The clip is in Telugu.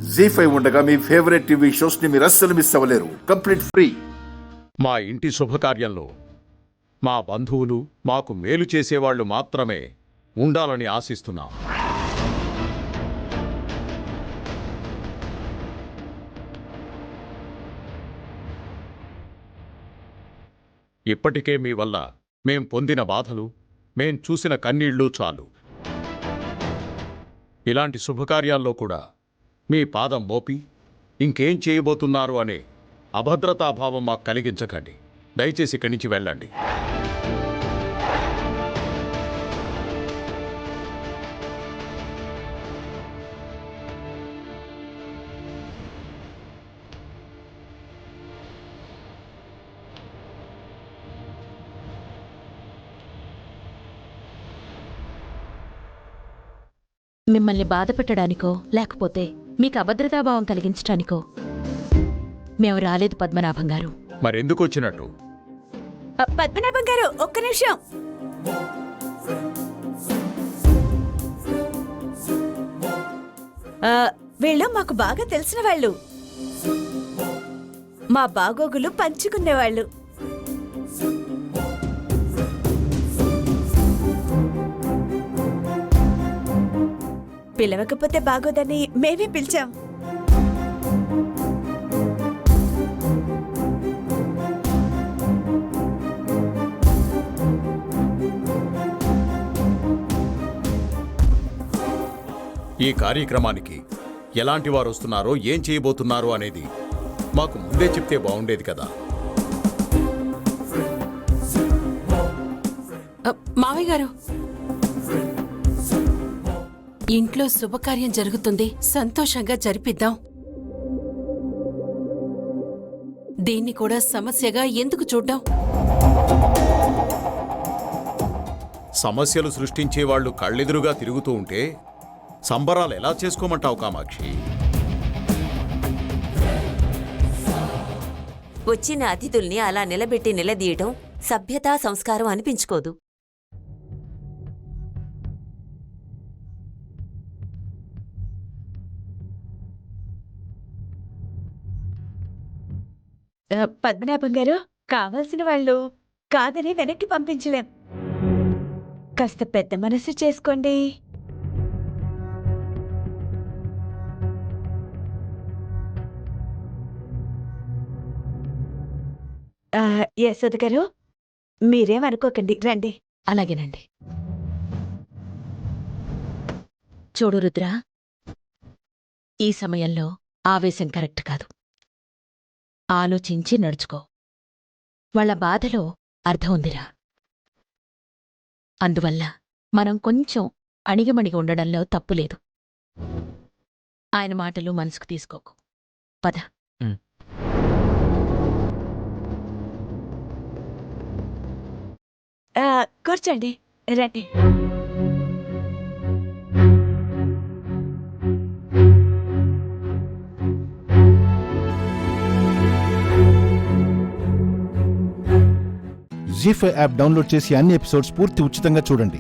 జీ5 ఉండగా మీ ఫేవరెట్ టీవీ షోస్ ని మీరు అస్సలు మిస్ అవ్వలేరు. Complete free. మా ఇంటి శుభకార్యంలో మా బంధువులు మాకు మేలు చేసేవాళ్లు మాత్రమే ఉండాలని ఆశిస్తున్నాం. ఇప్పటికే మీ వల్ల మేం పొందిన బాధలు, మేం చూసిన కన్నీళ్లు చాలు. ఇలాంటి శుభకార్యాల్లో కూడా మీ పాదం మోపి ఇంకేం చేయబోతున్నారు అనే అభద్రతాభావం మాకు కలిగించకండి. దయచేసి ఇక్కడి నుంచి వెళ్ళండి. మిమ్మల్ని బాధ పెట్టడానికో లేకపోతే మీకు అభద్రతాభావం కలిగించడానికో మేము రాలేదు పద్మనాభం గారు. మరెందుకు వచ్చినట్టు? పద్మనాభం గారు ఒక్క నిమిషం. వీళ్ళు మాకు బాగా తెలిసిన వాళ్ళు, మా బాగోగులు పంచుకునేవాళ్ళు. పిలవకపోతే బాగోదని మేమే పిలిచాం. ఈ కార్యక్రమానికి ఎలాంటి వారు వస్తున్నారో, ఏం చేయబోతున్నారో అనేది మాకు ముందే చెప్తే బాగుండేది కదా. మావయ్య గారు, ఇంట్లో శుభకార్యం జరుగుతుంది, సంతోషంగా జరిపిద్దాం. దీన్ని కూడా సమస్యగా ఎందుకు చూడ్డాం? సమస్యలు సృష్టించే వాళ్ళు కళ్ళెదురుగా తిరుగుతూ ఉంటే సంబరాలు ఎలా చేసుకోమంటావు కామాక్షి? వచ్చిన అతిథుల్ని అలా నిలబెట్టి నిలదీయటం సభ్యతా సంస్కారం అనిపించుకోదు. పద్మనాభం గారు, కావాల్సిన వాళ్ళు కాదని వెనక్కి పంపించలేం. కాస్త పెద్ద మనసు చేసుకోండి. యశోద గారు, మీరేమనుకోకండి, రండి. అలాగేనండి. చూడు రుద్ర, ఈ సమయంలో ఆవేశం కరెక్ట్ కాదు. ఆలోచించి నడుచుకో. వాళ్ళ బాధలో అర్థం ఉందిరా. అందువల్ల మనం కొంచెం అణిగిమణిగి ఉండడంలో తప్పులేదు. ఆయన మాటలు మనసుకు తీసుకోకు. పద. కూర్చోండి, రండి. జీ5 యాప్ డౌన్లోడ్ చేసి అన్ని ఎపిసోడ్స్ పూర్తి ఉచితంగా చూడండి.